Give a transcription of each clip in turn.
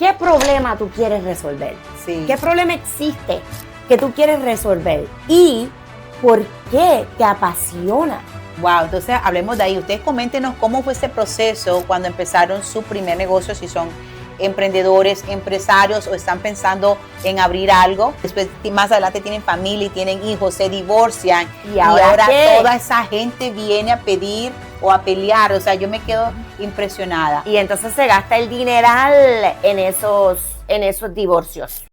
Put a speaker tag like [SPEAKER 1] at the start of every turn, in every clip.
[SPEAKER 1] ¿qué problema tú quieres resolver?
[SPEAKER 2] Sí.
[SPEAKER 1] ¿Qué problema existe que tú quieres resolver? ¿Y por qué te apasiona?
[SPEAKER 2] Wow, entonces hablemos de ahí. Ustedes coméntenos cómo fue ese proceso cuando empezaron su primer negocio, si son emprendedores, empresarios o están pensando en abrir algo. Después, más adelante tienen familia y tienen hijos, se divorcian y ahora toda esa gente viene a pedir o a pelear. O sea, yo me quedo impresionada.
[SPEAKER 1] Y entonces se gasta el dineral en esos divorcios.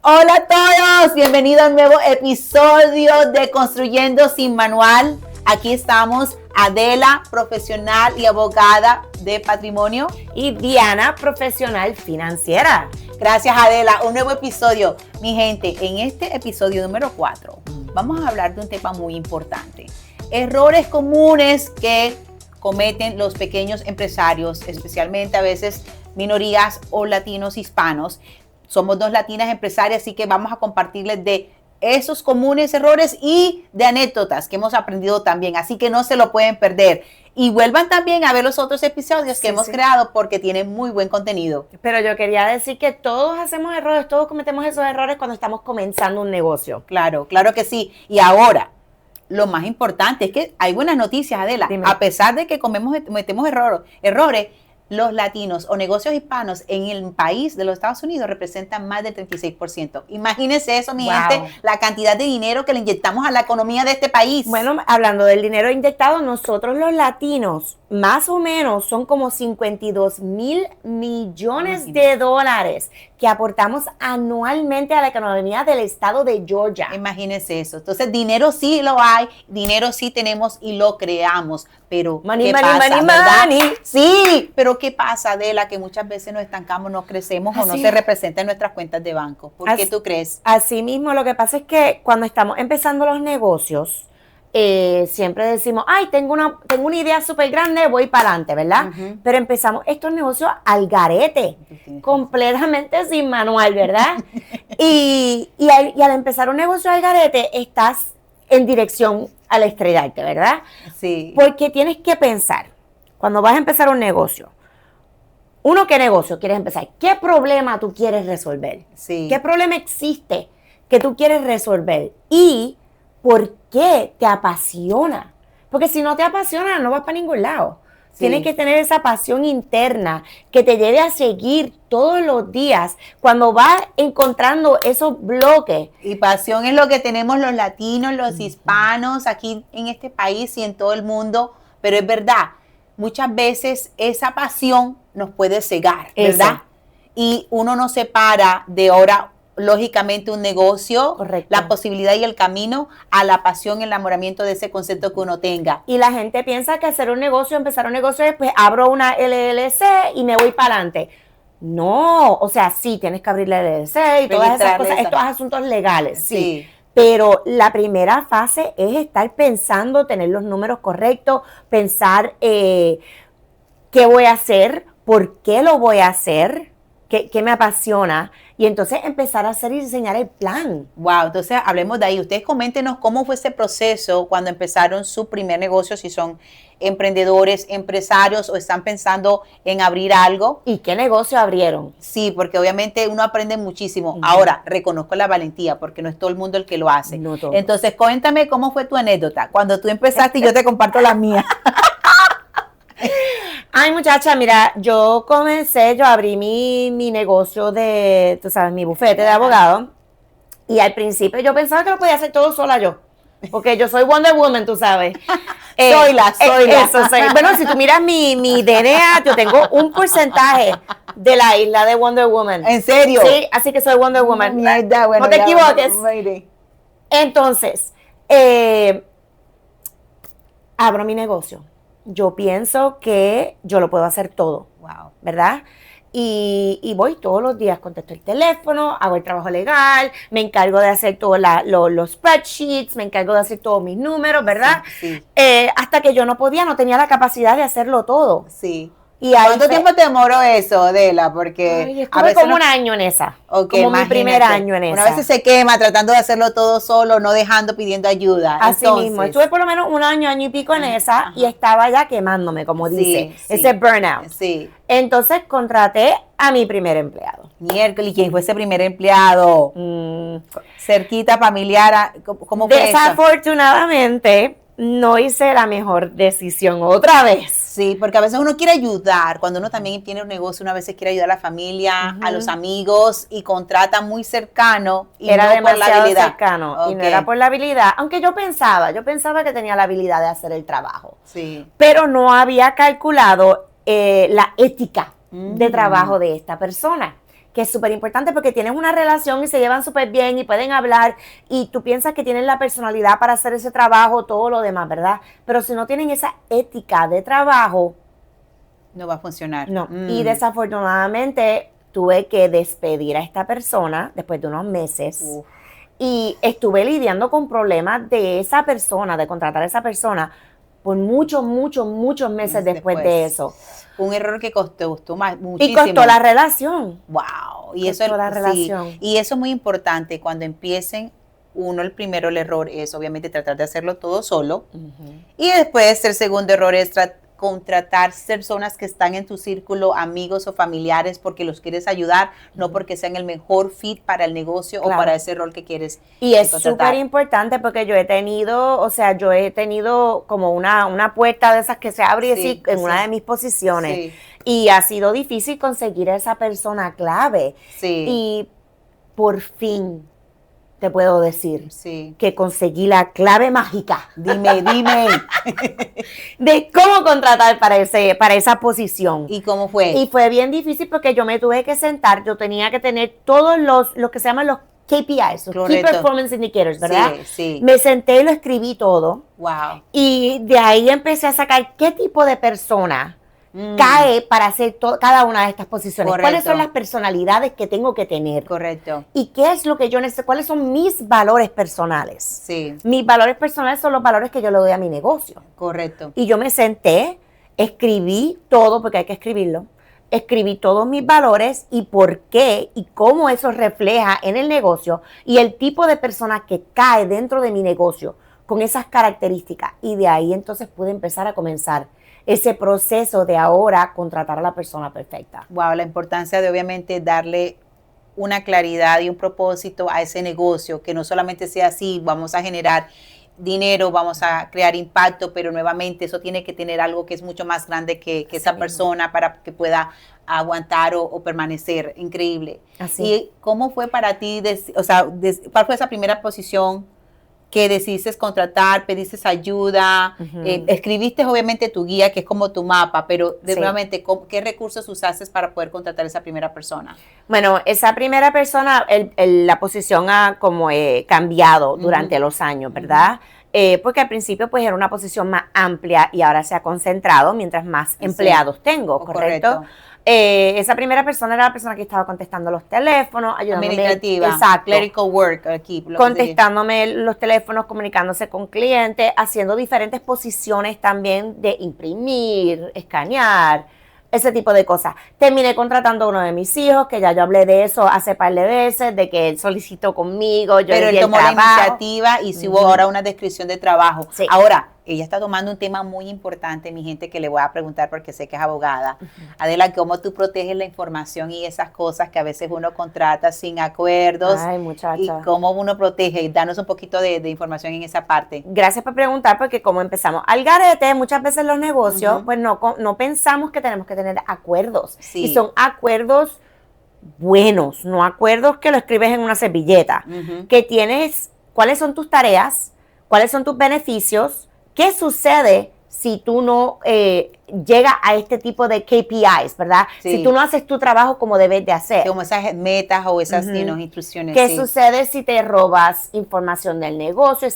[SPEAKER 2] Hola a todos, bienvenidos a un nuevo episodio de Construyendo Sin Manual. Aquí estamos Adela, profesional y abogada de patrimonio.
[SPEAKER 1] Y Diana, profesional financiera.
[SPEAKER 2] Gracias Adela, un nuevo episodio. Mi gente, en este episodio número 4 vamos a hablar de un tema muy importante. Errores comunes que cometen los pequeños empresarios, especialmente a veces minorías o latinos hispanos. Somos dos latinas empresarias, así que vamos a compartirles de esos comunes errores y de anécdotas que hemos aprendido también. Así que no se lo pueden perder. Y vuelvan también a ver los otros episodios que hemos creado porque tienen muy buen contenido.
[SPEAKER 1] Pero yo quería decir que todos hacemos errores, todos cometemos esos errores cuando estamos comenzando un negocio.
[SPEAKER 2] Claro, claro que sí. Y ahora, lo más importante es que hay buenas noticias, Adela. Dime. A pesar de que cometemos errores, los latinos o negocios hispanos en el país de los Estados Unidos representan más del 36%. Imagínense eso, mi gente, la cantidad de dinero que le inyectamos a la economía de este país.
[SPEAKER 1] Bueno, hablando del dinero inyectado, nosotros los latinos, más o menos, son como 52 mil millones de dólares que aportamos anualmente a la economía del estado de Georgia.
[SPEAKER 2] Imagínense eso. Entonces, dinero sí lo hay, dinero sí tenemos y lo creamos. Pero,
[SPEAKER 1] money,
[SPEAKER 2] ¿qué
[SPEAKER 1] money,
[SPEAKER 2] pasa,
[SPEAKER 1] money,
[SPEAKER 2] verdad?
[SPEAKER 1] money.
[SPEAKER 2] Sí, pero ¿qué pasa, Adela? Que muchas veces nos estancamos, no crecemos o no se representa en nuestras cuentas de banco. ¿Por qué tú crees?
[SPEAKER 1] Así mismo, lo que pasa es que cuando estamos empezando los negocios, siempre decimos, ay, tengo una idea súper grande, voy para adelante, ¿verdad? Pero empezamos estos negocios al garete, completamente sin manual, ¿verdad? y al empezar un negocio al garete, estás en dirección al estrellarte, ¿verdad?
[SPEAKER 2] Sí.
[SPEAKER 1] Porque tienes que pensar, cuando vas a empezar un negocio, ¿qué negocio quieres empezar? ¿Qué problema tú quieres resolver?
[SPEAKER 2] Sí.
[SPEAKER 1] ¿Qué problema existe que tú quieres resolver? ¿Y por qué te apasiona? Porque si no te apasiona, no vas para ningún lado. Sí. Tienes que tener esa pasión interna que te lleve a seguir todos los días cuando vas encontrando esos bloques.
[SPEAKER 2] Y pasión es lo que tenemos los latinos, los hispanos aquí en este país y en todo el mundo. Pero es verdad, muchas veces esa pasión nos puede cegar, ¿verdad? Y uno no se para de ahora, lógicamente, un negocio,
[SPEAKER 1] correcto,
[SPEAKER 2] la posibilidad y el camino a la pasión, el enamoramiento de ese concepto que uno tenga.
[SPEAKER 1] Y la gente piensa que hacer un negocio, empezar un negocio, después abro una LLC y me voy para adelante. No, o sea, sí, tienes que abrir la LLC y todas esas cosas, estos asuntos legales, sí. Pero la primera fase es estar pensando, tener los números correctos, pensar qué voy a hacer, por qué lo voy a hacer, qué me apasiona, y entonces empezar a hacer y diseñar el plan.
[SPEAKER 2] Wow, entonces hablemos de ahí. Ustedes coméntenos cómo fue ese proceso cuando empezaron su primer negocio, si son emprendedores, empresarios o están pensando en abrir algo.
[SPEAKER 1] ¿Y qué negocio abrieron?
[SPEAKER 2] Sí, porque obviamente uno aprende muchísimo. Ahora, reconozco la valentía porque no es todo el mundo el que lo hace.
[SPEAKER 1] No todo.
[SPEAKER 2] Entonces, cuéntame cómo fue tu anécdota cuando tú empezaste y yo te comparto la mía.
[SPEAKER 1] Ay, muchacha, mira, yo abrí mi negocio de, tú sabes, mi bufete de abogado, y al principio yo pensaba que lo podía hacer todo sola yo, porque yo soy Wonder Woman, tú sabes.
[SPEAKER 2] Soy la.
[SPEAKER 1] Eso, soy. Bueno, si tú miras mi DNA, yo tengo un porcentaje de la isla de Wonder Woman.
[SPEAKER 2] ¿En serio?
[SPEAKER 1] Sí, así que soy Wonder Woman.
[SPEAKER 2] Mierda, bueno,
[SPEAKER 1] no te equivoques.
[SPEAKER 2] Bueno.
[SPEAKER 1] Entonces, abro mi negocio. Yo pienso que yo lo puedo hacer todo, ¿verdad? Y voy todos los días, contesto el teléfono, hago el trabajo legal, me encargo de hacer todos los spreadsheets, me encargo de hacer todos mis números, ¿verdad?
[SPEAKER 2] Sí.
[SPEAKER 1] Hasta que yo no tenía la capacidad de hacerlo todo.
[SPEAKER 2] Sí. ¿Cuánto tiempo te demoró eso, Adela? Porque
[SPEAKER 1] estuve como un año en esa.
[SPEAKER 2] Okay,
[SPEAKER 1] como mi primer año en esa.
[SPEAKER 2] Una vez se quema tratando de hacerlo todo solo, no dejando, pidiendo ayuda.
[SPEAKER 1] Así mismo. Estuve por lo menos un año y pico en esa y estaba ya quemándome, como dice. Ese burnout.
[SPEAKER 2] Sí.
[SPEAKER 1] Entonces contraté a mi primer empleado.
[SPEAKER 2] Miércoles, ¿quién fue ese primer empleado? Cerquita, familiar, ¿cómo fue eso?
[SPEAKER 1] Desafortunadamente, no hice la mejor decisión otra vez.
[SPEAKER 2] Sí, porque a veces uno quiere ayudar, cuando uno también tiene un negocio, una vez quiere ayudar a la familia, a los amigos y contrata muy cercano y
[SPEAKER 1] era
[SPEAKER 2] no
[SPEAKER 1] demasiado
[SPEAKER 2] por la habilidad.
[SPEAKER 1] cercano y no era por la habilidad, aunque yo pensaba que tenía la habilidad de hacer el trabajo, pero no había calculado la ética de trabajo de esta persona, que es súper importante porque tienen una relación y se llevan súper bien y pueden hablar y tú piensas que tienen la personalidad para hacer ese trabajo, todo lo demás, ¿verdad? Pero si no tienen esa ética de trabajo,
[SPEAKER 2] no va a funcionar.
[SPEAKER 1] No, y desafortunadamente tuve que despedir a esta persona después de unos meses y estuve lidiando con problemas de esa persona, de contratar a esa persona por muchos meses después de eso.
[SPEAKER 2] Un error que costó muchísimo.
[SPEAKER 1] Y costó la relación.
[SPEAKER 2] Wow.
[SPEAKER 1] Y costó la relación.
[SPEAKER 2] Y eso es muy importante cuando empiecen. El error es obviamente tratar de hacerlo todo solo. Y después el segundo error es contratar personas que están en tu círculo, amigos o familiares, porque los quieres ayudar, no porque sean el mejor fit para el negocio o para ese rol que quieres.
[SPEAKER 1] Y es súper importante porque yo he tenido como una puerta de esas que se abre así en una de mis posiciones. Y ha sido difícil conseguir a esa persona clave. Y por fin te puedo decir que conseguí la clave mágica.
[SPEAKER 2] Dime.
[SPEAKER 1] De cómo contratar para esa posición.
[SPEAKER 2] ¿Y cómo fue?
[SPEAKER 1] Y fue bien difícil porque yo me tuve que sentar, yo tenía que tener todos lo que se llaman los KPIs, los Key Performance Indicators, ¿verdad?
[SPEAKER 2] Sí.
[SPEAKER 1] Me senté y lo escribí todo.
[SPEAKER 2] Wow.
[SPEAKER 1] Y de ahí empecé a sacar qué tipo de persona cae para hacer cada una de estas posiciones.
[SPEAKER 2] Correcto.
[SPEAKER 1] ¿Cuáles son las personalidades que tengo que tener?
[SPEAKER 2] Correcto.
[SPEAKER 1] ¿Y qué es lo que yo necesito? ¿Cuáles son mis valores personales?
[SPEAKER 2] Sí.
[SPEAKER 1] Mis valores personales son los valores que yo le doy a mi negocio.
[SPEAKER 2] Correcto.
[SPEAKER 1] Y yo me senté, escribí todo, porque hay que escribirlo, escribí todos mis valores y por qué y cómo eso refleja en el negocio y el tipo de persona que cae dentro de mi negocio con esas características. Y de ahí entonces pude empezar a comenzar ese proceso de ahora contratar a la persona perfecta.
[SPEAKER 2] Wow, la importancia de obviamente darle una claridad y un propósito a ese negocio, que no solamente sea así, vamos a generar dinero, vamos a crear impacto, pero nuevamente eso tiene que tener algo que es mucho más grande que esa persona para que pueda aguantar o permanecer. Increíble.
[SPEAKER 1] Así.
[SPEAKER 2] ¿Y cómo fue para ti, cuál fue esa primera posición que decidiste contratar, pediste ayuda, escribiste obviamente tu guía, que es como tu mapa, pero nuevamente, ¿qué recursos usaste para poder contratar a esa primera persona?
[SPEAKER 1] Bueno, esa primera persona, la posición ha como cambiado durante los años, ¿verdad? Porque al principio pues era una posición más amplia y ahora se ha concentrado mientras más empleados tengo, ¿correcto? Esa primera persona era la persona que estaba contestando los teléfonos, ayudándome.
[SPEAKER 2] Administrativa,
[SPEAKER 1] exacto,
[SPEAKER 2] clerical work aquí.
[SPEAKER 1] Contestándome los teléfonos, comunicándose con clientes, haciendo diferentes posiciones también de imprimir, escanear, ese tipo de cosas. Terminé contratando a uno de mis hijos, que ya yo hablé de eso hace par de veces, de que él solicitó conmigo, yo
[SPEAKER 2] pero él tomó la iniciativa y si hubo ahora una descripción de trabajo.
[SPEAKER 1] Sí.
[SPEAKER 2] Ahora, ella está tomando un tema muy importante, mi gente, que le voy a preguntar porque sé que es abogada. Adela, ¿cómo tú proteges la información y esas cosas que a veces uno contrata sin acuerdos?
[SPEAKER 1] Ay, muchacha.
[SPEAKER 2] ¿Y cómo uno protege? Danos un poquito de información en esa parte.
[SPEAKER 1] Gracias por preguntar, porque como empezamos al garete, muchas veces los negocios, pues no pensamos que tenemos que tener acuerdos.
[SPEAKER 2] Sí.
[SPEAKER 1] Y son acuerdos buenos, no acuerdos que lo escribes en una servilleta. Que tienes, ¿cuáles son tus tareas? ¿Cuáles son tus beneficios? ¿Qué sucede si tú no llegas a este tipo de KPIs, ¿verdad?
[SPEAKER 2] Sí.
[SPEAKER 1] Si tú no haces tu trabajo como debes de hacer.
[SPEAKER 2] Como esas metas o esas instrucciones.
[SPEAKER 1] ¿Qué sucede si te robas información del negocio,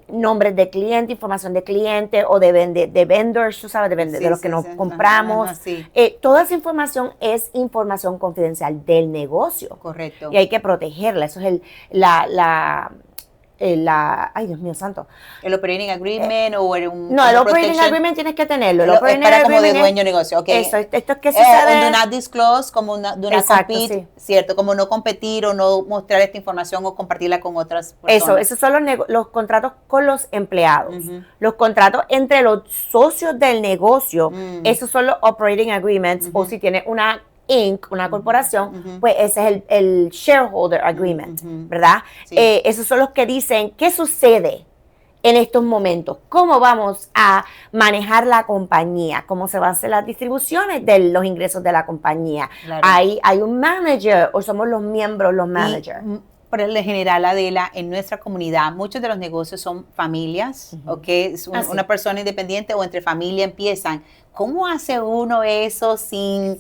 [SPEAKER 1] nombres de cliente, información de cliente o de vendors, tú sabes, de los que nos compramos? Toda esa información es información confidencial del negocio.
[SPEAKER 2] Correcto.
[SPEAKER 1] Y hay que protegerla. Eso es ay Dios mío santo.
[SPEAKER 2] ¿El operating agreement o un
[SPEAKER 1] no, el operating agreement tienes que tenerlo. El
[SPEAKER 2] operating para como de dueño de negocio, okay.
[SPEAKER 1] Eso, esto es que sucede.
[SPEAKER 2] Do not disclose, como do not compete, sí. Cierto, como no competir o no mostrar esta información o compartirla con otras personas.
[SPEAKER 1] Esos son los contratos con los empleados. Los contratos entre los socios del negocio, esos son los operating agreements, o si tienes una Inc., una corporación, pues ese es el shareholder agreement, ¿verdad? Sí. Esos son los que dicen qué sucede en estos momentos, cómo vamos a manejar la compañía, cómo se van a hacer las distribuciones de los ingresos de la compañía. Claro. Hay un manager o somos los miembros, los managers.
[SPEAKER 2] Por el general, Adela, en nuestra comunidad, muchos de los negocios son familias, ¿ok? Es una persona independiente o entre familia empiezan. ¿Cómo hace uno eso sin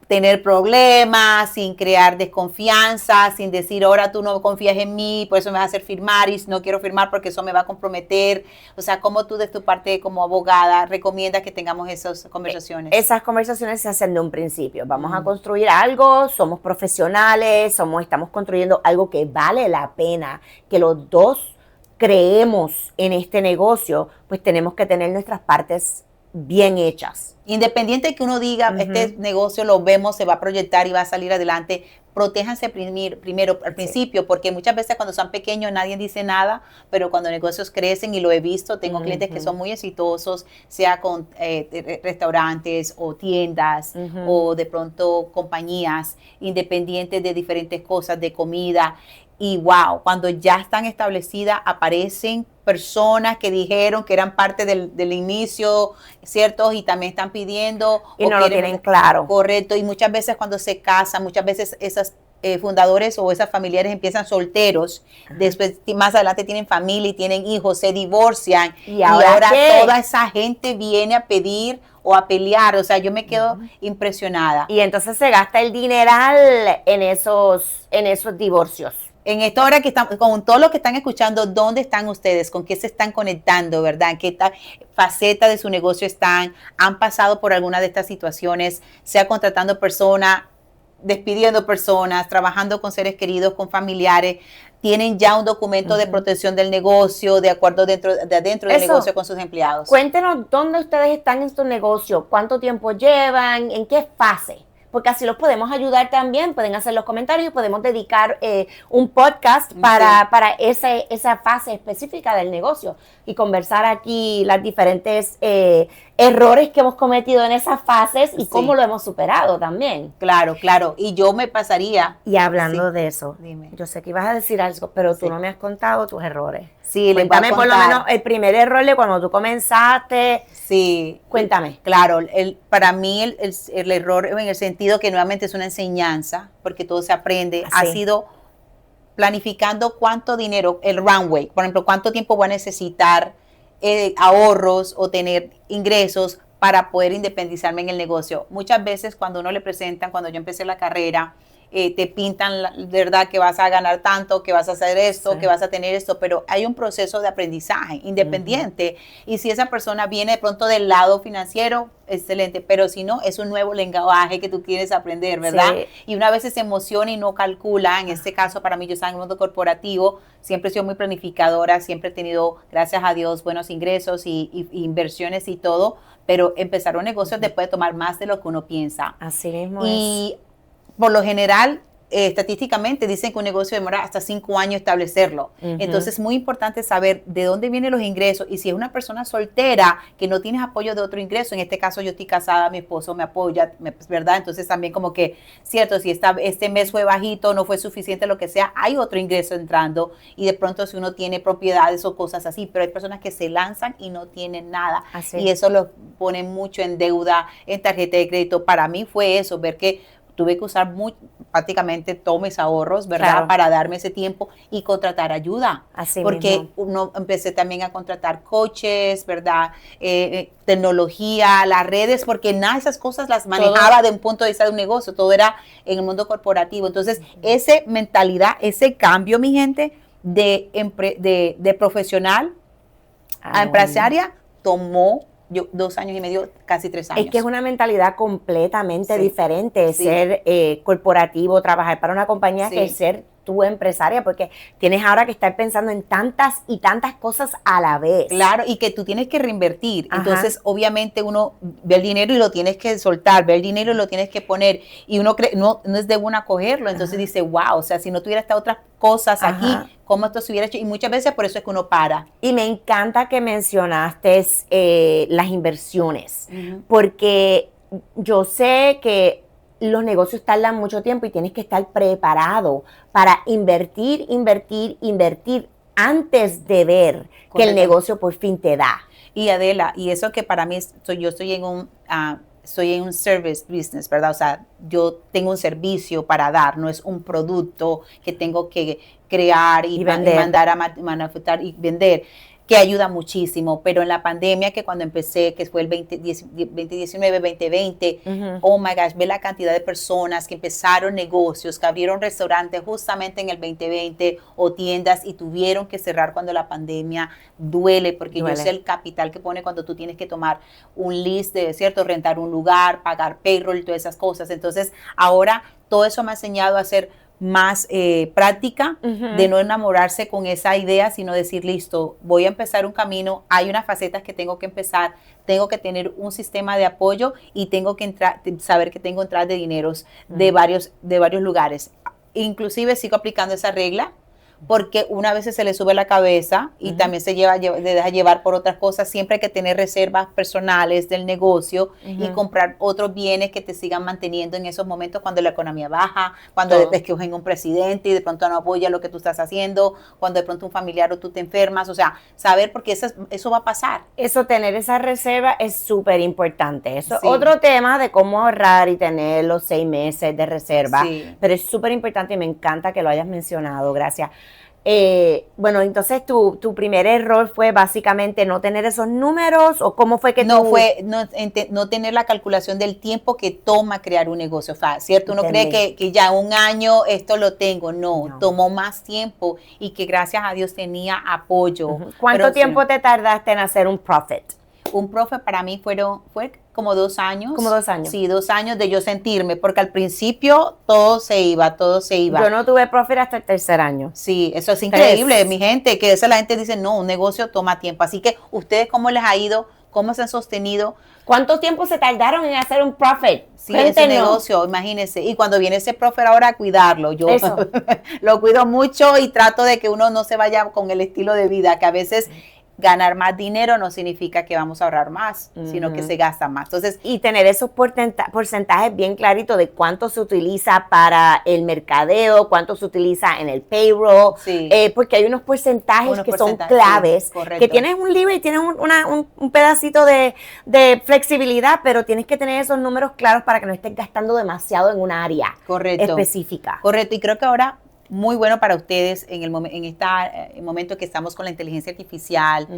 [SPEAKER 2] tener problemas, sin crear desconfianza, sin decir, ahora tú no confías en mí, por eso me vas a hacer firmar y no quiero firmar porque eso me va a comprometer? O sea, ¿cómo tú de tu parte como abogada recomiendas que tengamos esas conversaciones?
[SPEAKER 1] Esas conversaciones se hacen de un principio. Vamos a construir algo, somos profesionales, estamos construyendo algo que vale la pena, que los dos creemos en este negocio, pues tenemos que tener nuestras partes bien hechas.
[SPEAKER 2] Independiente de que uno diga, este negocio lo vemos, se va a proyectar y va a salir adelante, protéjanse primero al principio, porque muchas veces cuando son pequeños nadie dice nada, pero cuando negocios crecen, y lo he visto, tengo clientes que son muy exitosos, sea con restaurantes o tiendas o de pronto compañías independientes de diferentes cosas, de comida. Y wow, cuando ya están establecidas, aparecen personas que dijeron que eran parte del inicio, ¿cierto? Y también están pidiendo.
[SPEAKER 1] Y no lo tienen claro.
[SPEAKER 2] Correcto. Y muchas veces cuando se casan, muchas veces esas fundadores o esas familiares empiezan solteros, después más adelante tienen familia y tienen hijos, se divorcian. Y ahora toda esa gente viene a pedir o a pelear. O sea, yo me quedo impresionada.
[SPEAKER 1] Y entonces se gasta el dineral en esos divorcios.
[SPEAKER 2] En esta hora que estamos, con todo lo que están escuchando, ¿dónde están ustedes? ¿Con qué se están conectando, verdad? ¿En qué faceta de su negocio están? ¿Han pasado por alguna de estas situaciones? Sea contratando personas, despidiendo personas, trabajando con seres queridos, con familiares. ¿Tienen ya un documento de protección del negocio, de acuerdo dentro del negocio con sus empleados?
[SPEAKER 1] Cuéntenos dónde ustedes están en su negocio, cuánto tiempo llevan, en qué fase. Porque así los podemos ayudar también, pueden hacer los comentarios y podemos dedicar un podcast para esa fase específica del negocio y conversar aquí las diferentes errores que hemos cometido en esas fases y cómo lo hemos superado también.
[SPEAKER 2] Claro, claro. Y yo me pasaría.
[SPEAKER 1] Y hablando de eso, dime. Yo sé que ibas a decir algo, pero tú no me has contado tus errores.
[SPEAKER 2] Sí,
[SPEAKER 1] cuéntame por lo menos el primer error de cuando tú comenzaste.
[SPEAKER 2] Sí.
[SPEAKER 1] Cuéntame.
[SPEAKER 2] Claro, para mí el error en el sentido que nuevamente es una enseñanza, porque todo se aprende, ha sido planificando cuánto dinero, el runway, por ejemplo, cuánto tiempo voy a necesitar ahorros o tener ingresos para poder independizarme en el negocio. Muchas veces cuando uno le presentan, cuando yo empecé la carrera, te pintan, verdad, que vas a ganar tanto, que vas a hacer esto, que vas a tener esto, pero hay un proceso de aprendizaje independiente. Y si esa persona viene de pronto del lado financiero, excelente, pero si no, es un nuevo lenguaje que tú quieres aprender, ¿verdad? Sí. Y una vez se emociona y no calcula. En este caso, para mí, yo estaba en el mundo corporativo, siempre he sido muy planificadora, siempre he tenido, gracias a Dios, buenos ingresos y inversiones y todo, pero empezar un negocio te puede tomar más de lo que uno piensa.
[SPEAKER 1] Así mismo
[SPEAKER 2] y por lo general, estadísticamente dicen que un negocio demora hasta 5 años establecerlo. Entonces es muy importante saber de dónde vienen los ingresos, y si es una persona soltera que no tienes apoyo de otro ingreso, en este caso yo estoy casada, mi esposo me apoya, ¿verdad? Entonces también como que, cierto, si este mes fue bajito, no fue suficiente, lo que sea, hay otro ingreso entrando, y de pronto si uno tiene propiedades o cosas así, pero hay personas que se lanzan y no tienen nada, y eso los pone mucho en deuda, en tarjeta de crédito. Para mí fue eso, ver que tuve que usar prácticamente todos mis ahorros, ¿verdad? Claro. Para darme ese tiempo y contratar ayuda.
[SPEAKER 1] Así
[SPEAKER 2] porque
[SPEAKER 1] mismo.
[SPEAKER 2] Empecé también a contratar coaches, ¿verdad? Tecnología, las redes, porque nada de esas cosas las manejaba de un punto de vista de un negocio, todo era en el mundo corporativo. Entonces, esa mentalidad, ese cambio, mi gente, de profesional a empresaria, tomó 2 años y medio, casi 3 años.
[SPEAKER 1] Es que es una mentalidad completamente diferente, ser corporativo, trabajar para una compañía, que ser tú empresaria, porque tienes ahora que estar pensando en tantas y tantas cosas a la vez.
[SPEAKER 2] Claro, y que tú tienes que reinvertir. Entonces, obviamente, uno ve el dinero y lo tienes que soltar, ve el dinero y lo tienes que poner, y uno cree, no es de uno acogerlo. Entonces dice, wow, o sea, si no tuviera estas otras cosas aquí, ¿cómo esto se hubiera hecho? Y muchas veces por eso es que uno para.
[SPEAKER 1] Y me encanta que mencionaste las inversiones, porque yo sé que los negocios tardan mucho tiempo y tienes que estar preparado para invertir antes de ver que el negocio por fin te da.
[SPEAKER 2] Y Adela, y eso que para mí, yo estoy en un service business, ¿verdad? O sea, yo tengo un servicio para dar, no es un producto que tengo que crear y mandar a manufacturar y vender, que ayuda muchísimo, pero en la pandemia, que cuando empecé, que fue el 2019, 2020, oh my gosh, ve la cantidad de personas que empezaron negocios, que abrieron restaurantes justamente en el 2020 o tiendas y tuvieron que cerrar cuando la pandemia duele, porque yo sé el capital que pone cuando tú tienes que tomar un list de, ¿cierto? Rentar un lugar, pagar payroll y todas esas cosas. Entonces, ahora todo eso me ha enseñado a hacer más práctica, de no enamorarse con esa idea, sino decir, listo, voy a empezar un camino, hay unas facetas que tengo que empezar, tengo que tener un sistema de apoyo y tengo que saber que tengo entradas de dineros de varios lugares. Inclusive sigo aplicando esa regla, porque una vez se le sube la cabeza y también se deja llevar por otras cosas. Siempre hay que tener reservas personales del negocio y comprar otros bienes que te sigan manteniendo en esos momentos cuando la economía baja, cuando escogen un presidente y de pronto no apoya lo que tú estás haciendo, cuando de pronto un familiar o tú te enfermas, o sea, saber, porque eso va a pasar.
[SPEAKER 1] Eso, tener esa reserva es súper importante. Eso es otro tema de cómo ahorrar y tener los 6 meses de reserva, pero es súper importante y me encanta que lo hayas mencionado, gracias. Bueno, entonces tu primer error fue básicamente no tener esos números, o cómo fue que
[SPEAKER 2] no tener la calculación del tiempo que toma crear un negocio, o sea, ¿cierto? Uno cree que ya un año esto lo tengo, no, tomó más tiempo y que gracias a Dios tenía apoyo.
[SPEAKER 1] ¿Cuánto tiempo te tardaste en hacer un profit?
[SPEAKER 2] Un profit para mí fue como 2 años.
[SPEAKER 1] Como 2 años.
[SPEAKER 2] Sí, 2 años de yo sentirme, porque al principio todo se iba.
[SPEAKER 1] Yo no tuve profit hasta el 3er año.
[SPEAKER 2] Sí, eso es increíble, mi gente, que esa la gente dice, no, un negocio toma tiempo. Así que, ¿ustedes cómo les ha ido? ¿Cómo se han sostenido?
[SPEAKER 1] ¿Cuánto tiempo se tardaron en hacer un profit?
[SPEAKER 2] Sí, ese negocio, imagínense. Y cuando viene ese profit ahora a cuidarlo, yo lo cuido mucho y trato de que uno no se vaya con el estilo de vida, que a veces ganar más dinero no significa que vamos a ahorrar más, sino que se gasta más. Entonces,
[SPEAKER 1] y tener esos porcentajes bien claritos de cuánto se utiliza para el mercadeo, cuánto se utiliza en el payroll, porque hay unos porcentajes son claves, que tienes un libro y tienes un pedacito de flexibilidad, pero tienes que tener esos números claros para que no estés gastando demasiado en un área específica.
[SPEAKER 2] Correcto, y creo que ahora muy bueno para ustedes en el momento que estamos con la inteligencia artificial,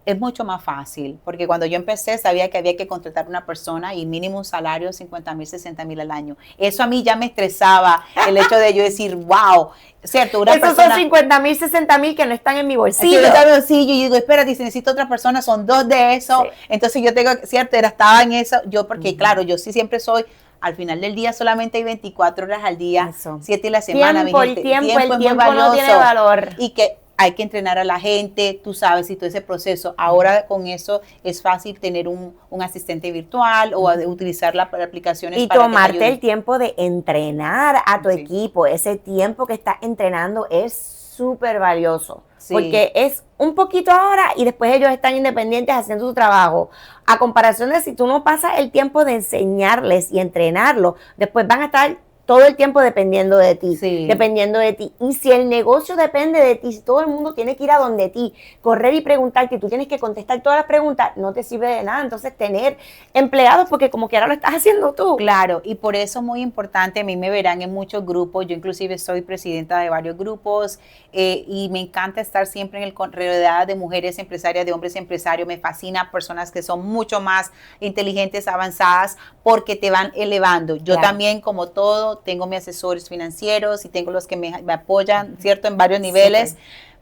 [SPEAKER 2] es mucho más fácil, porque cuando yo empecé sabía que había que contratar una persona y mínimo un salario de 50,000, 60,000 al año. Eso a mí ya me estresaba, el hecho de yo decir, wow, ¿cierto?
[SPEAKER 1] Esos son 50,000, 60,000 que no están en mi bolsillo.
[SPEAKER 2] Sí, en mi bolsillo, y digo, espérate, si necesito otra persona, son 2 de eso. Entonces yo tengo, ¿cierto? Estaba en eso, porque claro, yo sí siempre soy, al final del día solamente hay 24 horas al día, 7 a la semana.
[SPEAKER 1] El tiempo no tiene valor.
[SPEAKER 2] Y que hay que entrenar a la gente, tú sabes, y todo ese proceso. Ahora con eso es fácil tener un asistente virtual o utilizar las aplicaciones
[SPEAKER 1] y
[SPEAKER 2] para
[SPEAKER 1] tomarte el tiempo de entrenar a tu equipo. Ese tiempo que estás entrenando es súper valioso. Porque es un poquito ahora y después ellos están independientes haciendo su trabajo. A comparación de si tú no pasas el tiempo de enseñarles y entrenarlos, después van a estar todo el tiempo dependiendo de ti, Y si el negocio depende de ti, si todo el mundo tiene que ir a donde ti, correr y preguntarte, y tú tienes que contestar todas las preguntas, no te sirve de nada. Entonces, tener empleados, porque como que ahora lo estás haciendo tú.
[SPEAKER 2] Claro, y por eso es muy importante, a mí me verán en muchos grupos, yo inclusive soy presidenta de varios grupos, y me encanta estar siempre en el rodeada de mujeres empresarias, de hombres empresarios. Me fascina personas que son mucho más inteligentes, avanzadas, porque te van elevando. Yo también, como todo, tengo mis asesores financieros y tengo los que me apoyan, ¿cierto? En varios niveles,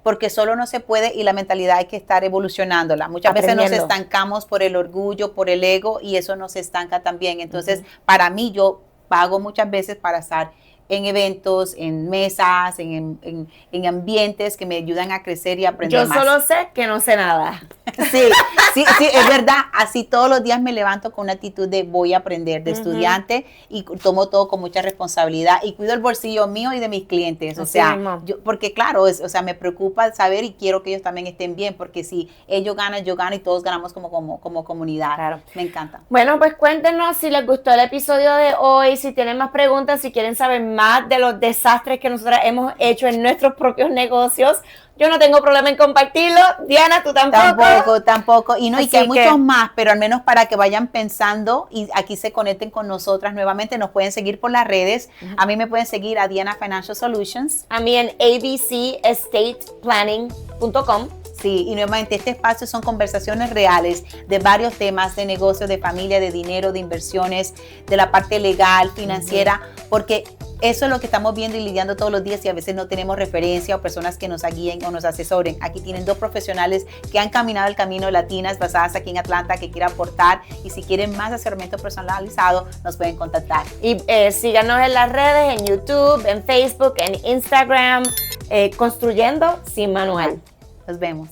[SPEAKER 2] porque solo no se puede, y la mentalidad hay que estar evolucionándola. Muchas veces nos estancamos por el orgullo, por el ego, y eso nos estanca también. Entonces, para mí, yo pago muchas veces para estar en eventos, en mesas, en ambientes que me ayudan a crecer y aprender más.
[SPEAKER 1] Yo solo sé que no sé nada.
[SPEAKER 2] Sí, es verdad. Así todos los días me levanto con una actitud de voy a aprender, de estudiante, y tomo todo con mucha responsabilidad y cuido el bolsillo mío y de mis clientes. O sea, porque claro, me preocupa saber y quiero que ellos también estén bien, porque si ellos ganan, yo gano y todos ganamos como comunidad.
[SPEAKER 1] Claro.
[SPEAKER 2] Me encanta.
[SPEAKER 1] Bueno, pues cuéntenos si les gustó el episodio de hoy, si tienen más preguntas, si quieren saber más de los desastres que nosotros hemos hecho en nuestros propios negocios. Yo no tengo problema en compartirlo. Diana, tú tampoco.
[SPEAKER 2] Tampoco. Y que hay muchos más, pero al menos para que vayan pensando y aquí se conecten con nosotras nuevamente, nos pueden seguir por las redes. A mí me pueden seguir a Diana Financial Solutions.
[SPEAKER 1] A mí en abcestateplanning.com.
[SPEAKER 2] Sí, y nuevamente este espacio son conversaciones reales de varios temas de negocio, de familia, de dinero, de inversiones, de la parte legal, financiera, porque eso es lo que estamos viendo y lidiando todos los días y a veces no tenemos referencia o personas que nos guíen o nos asesoren. Aquí tienen 2 profesionales que han caminado el camino, latinas basadas aquí en Atlanta, que quieren aportar, y si quieren más asesoramiento personalizado nos pueden contactar.
[SPEAKER 1] Y síganos en las redes, en YouTube, en Facebook, en Instagram, Construyendo Sin Manual.
[SPEAKER 2] Nos vemos.